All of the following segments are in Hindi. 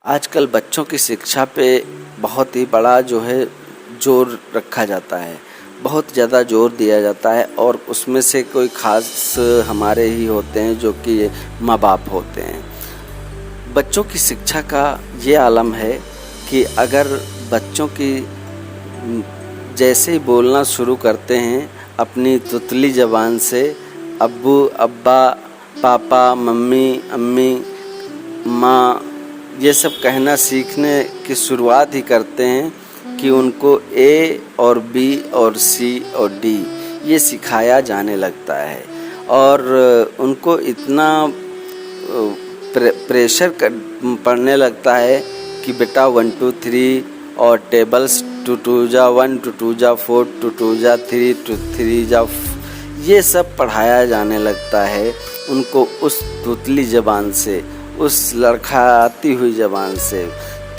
आजकल बच्चों की शिक्षा पे बहुत ही बड़ा जो है जोर रखा जाता है, बहुत ज़्यादा जोर दिया जाता है और उसमें से कोई ख़ास हमारे ही होते हैं जो कि माँ बाप होते हैं। बच्चों की शिक्षा का ये आलम है कि अगर बच्चों की जैसे ही बोलना शुरू करते हैं अपनी तुतली ज़बान से, अब्बू, अब्बा, पापा, मम्मी, अम्मी, माँ, ये सब कहना सीखने की शुरुआत ही करते हैं कि उनको ए और बी और सी और डी ये सिखाया जाने लगता है और उनको इतना प्रेशर पड़ने लगता है कि बेटा 1 2 3 और टेबल्स 2 2 जा 1 2 2 जा 4 2 2 जा 3 2 3 जा ये सब पढ़ाया जाने लगता है उनको उस तुतली ज़बान से, उस लड़खड़ाती हुई ज़बान से।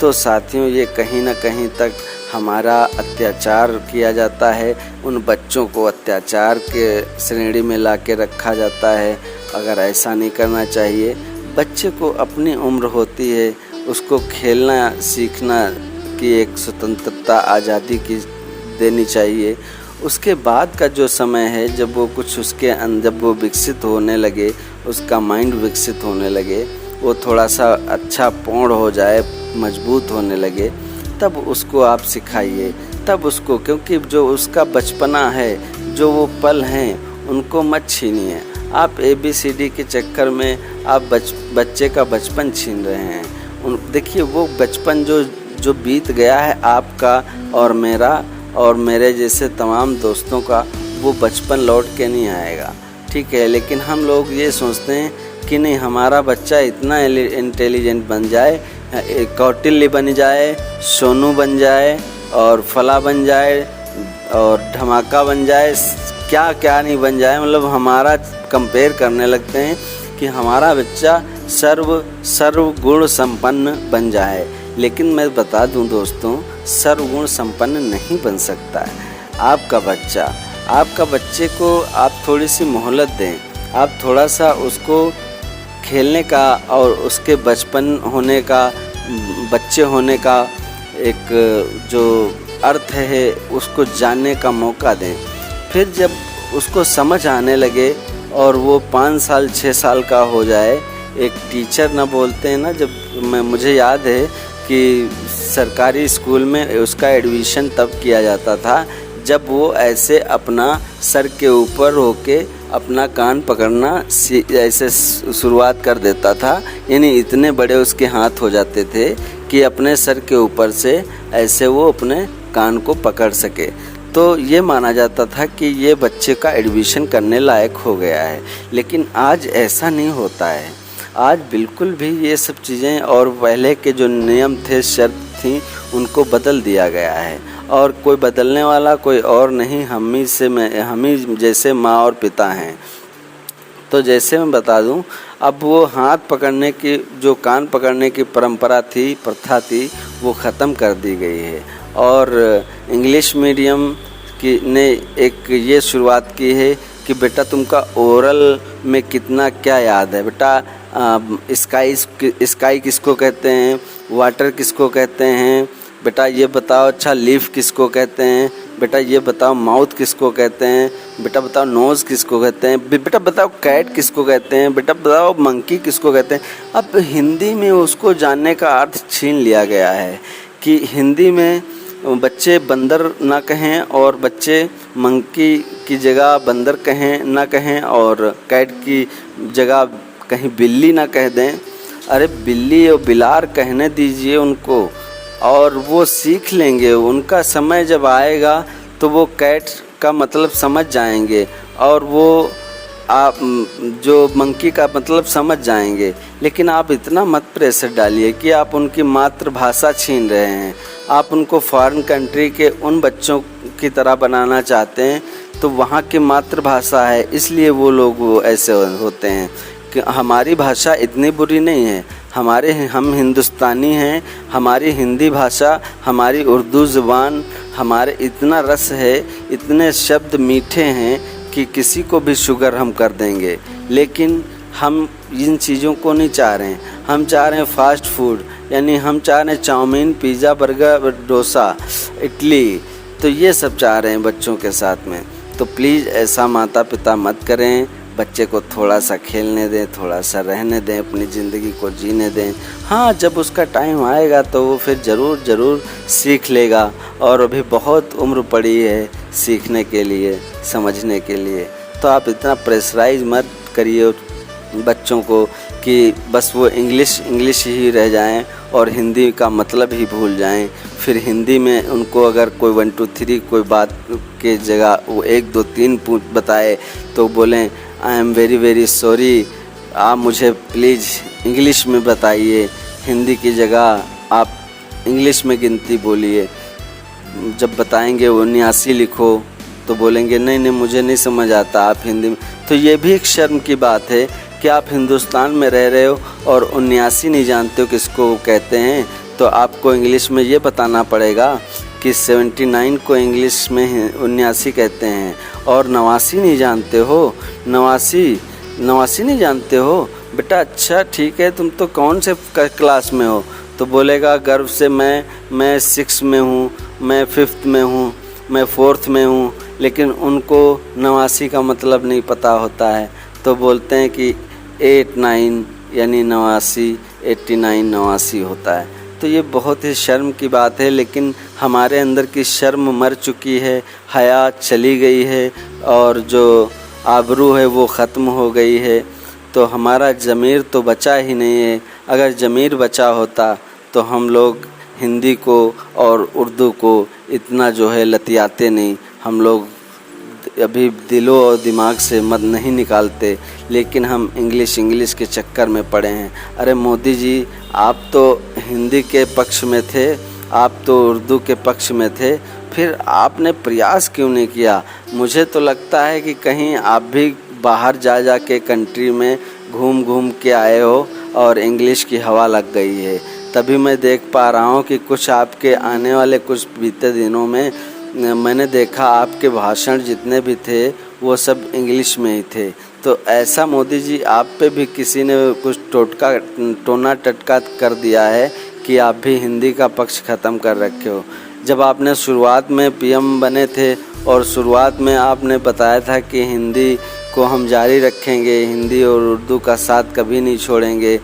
तो साथियों, ये कहीं ना कहीं तक हमारा अत्याचार किया जाता है, उन बच्चों को अत्याचार के श्रेणी में ला के रखा जाता है। अगर ऐसा नहीं करना चाहिए, बच्चे को अपनी उम्र होती है, उसको खेलना सीखना की एक स्वतंत्रता आज़ादी की देनी चाहिए। उसके बाद का जो समय है जब वो कुछ उसके जब वो विकसित होने लगे, उसका माइंड विकसित होने लगे, वो थोड़ा सा अच्छा पौड़ हो जाए, मजबूत होने लगे, तब उसको आप सिखाइए, तब उसको, क्योंकि जो उसका बचपना है, जो वो पल हैं, उनको मत छीनिए। आप ABCD के चक्कर में आप बच्चे का बचपन छीन रहे हैं। देखिए, वो बचपन जो बीत गया है आपका और मेरा और मेरे जैसे तमाम दोस्तों का, वो बचपन लौट के नहीं आएगा, ठीक है। लेकिन हम लोग ये सोचते हैं कि नहीं, हमारा बच्चा इतना इंटेलिजेंट बन जाए, कौटिल्य बन जाए, सोनू बन जाए और फला बन जाए और धमाका बन जाए, क्या क्या नहीं बन जाए। मतलब हमारा कंपेयर करने लगते हैं कि हमारा बच्चा सर्व गुण संपन्न बन जाए। लेकिन मैं बता दूं दोस्तों, सर्वगुण संपन्न नहीं बन सकता है आपका बच्चे को आप थोड़ी सी मोहलत दें, आप थोड़ा सा उसको खेलने का और उसके बचपन होने का, बच्चे होने का एक जो अर्थ है उसको जानने का मौका दें। फिर जब उसको समझ आने लगे और वो 5 साल 6 साल का हो जाए, एक टीचर ना बोलते हैं ना, जब मुझे याद है कि सरकारी स्कूल में उसका एडमिशन तब किया जाता था जब वो ऐसे अपना सर के ऊपर होके अपना कान पकड़ना ऐसे शुरुआत कर देता था, यानी इतने बड़े उसके हाथ हो जाते थे कि अपने सर के ऊपर से ऐसे वो अपने कान को पकड़ सके। तो ये माना जाता था कि ये बच्चे का एडमिशन करने लायक हो गया है। लेकिन आज ऐसा नहीं होता है, आज बिल्कुल भी ये सब चीज़ें और पहले के जो नियम थे, शर्त थी, उनको बदल दिया गया है और कोई बदलने वाला कोई और नहीं, हम ही जैसे माँ और पिता हैं। तो जैसे मैं बता दूं, अब वो हाथ पकड़ने की, जो कान पकड़ने की परंपरा थी, प्रथा थी, वो ख़त्म कर दी गई है और इंग्लिश मीडियम की ने एक ये शुरुआत की है कि बेटा तुमका ओरल में कितना क्या याद है बेटा, स्काई किसको कहते हैं, वाटर किसको कहते हैं, बेटा ये बताओ, अच्छा लीफ किसको कहते हैं, बेटा ये बताओ माउथ किसको कहते हैं, बेटा बताओ नोज़ किसको कहते हैं, बेटा बताओ कैट किसको कहते हैं, बेटा बताओ मंकी किसको कहते हैं। अब हिंदी में उसको जानने का अर्थ छीन लिया गया है कि हिंदी में बच्चे बंदर ना कहें और बच्चे मंकी की जगह बंदर कहें ना कहें और कैट की जगह कहीं बिल्ली ना कह दें। अरे बिल्ली और बिलार कहने दीजिए उनको और वो सीख लेंगे। उनका समय जब आएगा तो वो कैट का मतलब समझ जाएंगे और वो आप जो मंकी का मतलब समझ जाएंगे। लेकिन आप इतना मत प्रेशर डालिए कि आप उनकी मातृभाषा छीन रहे हैं, आप उनको फॉरेन कंट्री के उन बच्चों की तरह बनाना चाहते हैं। तो वहाँ की मातृभाषा है, इसलिए वो लोग ऐसे होते हैं कि हमारी भाषा इतनी बुरी नहीं है, हम हिंदुस्तानी हैं, हमारी हिंदी भाषा, हमारी उर्दू ज़ुबान, हमारे इतना रस है, इतने शब्द मीठे हैं कि किसी को भी शुगर हम कर देंगे। लेकिन हम इन चीज़ों को नहीं चाह रहे हैं, हम चाह रहे हैं फास्ट फूड यानी हम चाह रहे हैं chow mein, pizza, burger, dosa, idli, तो ये सब चाह रहे हैं बच्चों के साथ में। तो प्लीज़ ऐसा माता पिता मत करें, बच्चे को थोड़ा सा खेलने दें, थोड़ा सा रहने दें, अपनी ज़िंदगी को जीने दें। हाँ, जब उसका टाइम आएगा तो वो फिर ज़रूर सीख लेगा, और अभी बहुत उम्र पड़ी है सीखने के लिए, समझने के लिए। तो आप इतना प्रेशराइज मत करिए बच्चों को कि बस वो इंग्लिश ही रह जाएं और हिंदी का मतलब ही भूल जाएं। फिर हिंदी में उनको अगर कोई 1 2 3 कोई बात के जगह वो 1 2 3 बताए तो बोलें आई एम वेरी सॉरी, आप मुझे प्लीज़ इंग्लिश में बताइए, हिंदी की जगह आप इंग्लिश में गिनती बोलिए। जब बताएंगे 79 लिखो तो बोलेंगे नहीं मुझे नहीं समझ आता, आप हिंदी में। तो ये भी एक शर्म की बात है कि आप हिंदुस्तान में रह रहे हो और 79 नहीं जानते हो किसको कहते हैं, तो आपको इंग्लिश में ये बताना पड़ेगा कि 79 को इंग्लिश में 79 कहते हैं। और 89 नहीं जानते हो, 89 नहीं जानते हो बेटा, अच्छा ठीक है, तुम तो कौन से क्लास में हो? तो बोलेगा गर्व से मैं 6 में हूँ, मैं 5th में हूँ, मैं 4th में हूँ, लेकिन उनको 89 का मतलब नहीं पता होता है। तो बोलते हैं कि 8 9 यानी 89, 89 89 होता है। तो ये बहुत ही शर्म की बात है, लेकिन हमारे अंदर की शर्म मर चुकी है, हया चली गई है, और जो आबरू है वो ख़त्म हो गई है। तो हमारा ज़मीर तो बचा ही नहीं है। अगर ज़मीर बचा होता तो हम लोग हिंदी को और उर्दू को इतना जो है लतियाते नहीं, हम लोग अभी दिलों और दिमाग से मत नहीं निकालते, लेकिन हम इंग्लिश के चक्कर में पड़े हैं। अरे मोदी जी, आप तो हिंदी के पक्ष में थे, आप तो उर्दू के पक्ष में थे, फिर आपने प्रयास क्यों नहीं किया? मुझे तो लगता है कि कहीं आप भी बाहर जा के कंट्री में घूम के आए हो और इंग्लिश की हवा लग गई है। तभी मैं देख पा रहा हूँ कि कुछ आपके आने वाले कुछ बीते दिनों में मैंने देखा आपके भाषण जितने भी थे वो सब इंग्लिश में ही थे। तो ऐसा मोदी जी आप पे भी किसी ने कुछ टोना टटका कर दिया है कि आप भी हिंदी का पक्ष ख़त्म कर रखे हो। जब आपने शुरुआत में पीएम बने थे और शुरुआत में आपने बताया था कि हिंदी को हम जारी रखेंगे, हिंदी और उर्दू का साथ कभी नहीं छोड़ेंगे,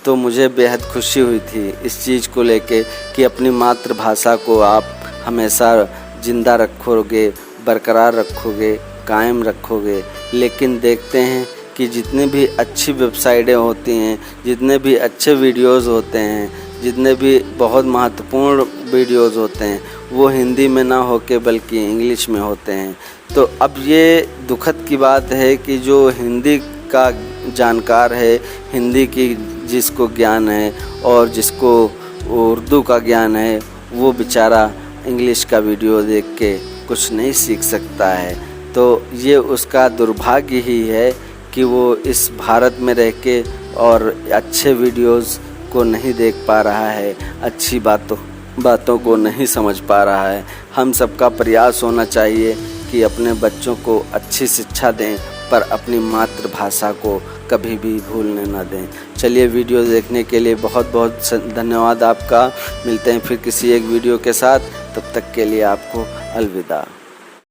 तो मुझे बेहद खुशी हुई थी इस चीज़ को लेके कि अपनी मातृभाषा को आप हमेशा ज़िंदा रखोगे, बरकरार रखोगे, कायम रखोगे। लेकिन देखते हैं कि जितनी भी अच्छी वेबसाइटें होती हैं, जितने भी अच्छे वीडियोज़ होते हैं, जितने भी बहुत महत्वपूर्ण वीडियोज़ होते हैं, वो हिंदी में ना होके बल्कि इंग्लिश में होते हैं। तो अब ये दुखद की बात है कि जो हिंदी का जानकार है, हिंदी की जिसको ज्ञान है और जिसको उर्दू का ज्ञान है, वो बेचारा इंग्लिश का वीडियो देख के कुछ नहीं सीख सकता है। तो ये उसका दुर्भाग्य ही है कि वो इस भारत में रह के और अच्छे वीडियोज़ को नहीं देख पा रहा है, अच्छी बातों को नहीं समझ पा रहा है। हम सबका प्रयास होना चाहिए कि अपने बच्चों को अच्छी शिक्षा दें, पर अपनी मातृभाषा को कभी भी भूलने ना दें। चलिए, वीडियो देखने के लिए बहुत बहुत धन्यवाद आपका। मिलते हैं फिर किसी एक वीडियो के साथ, तब तक के लिए आपको अलविदा।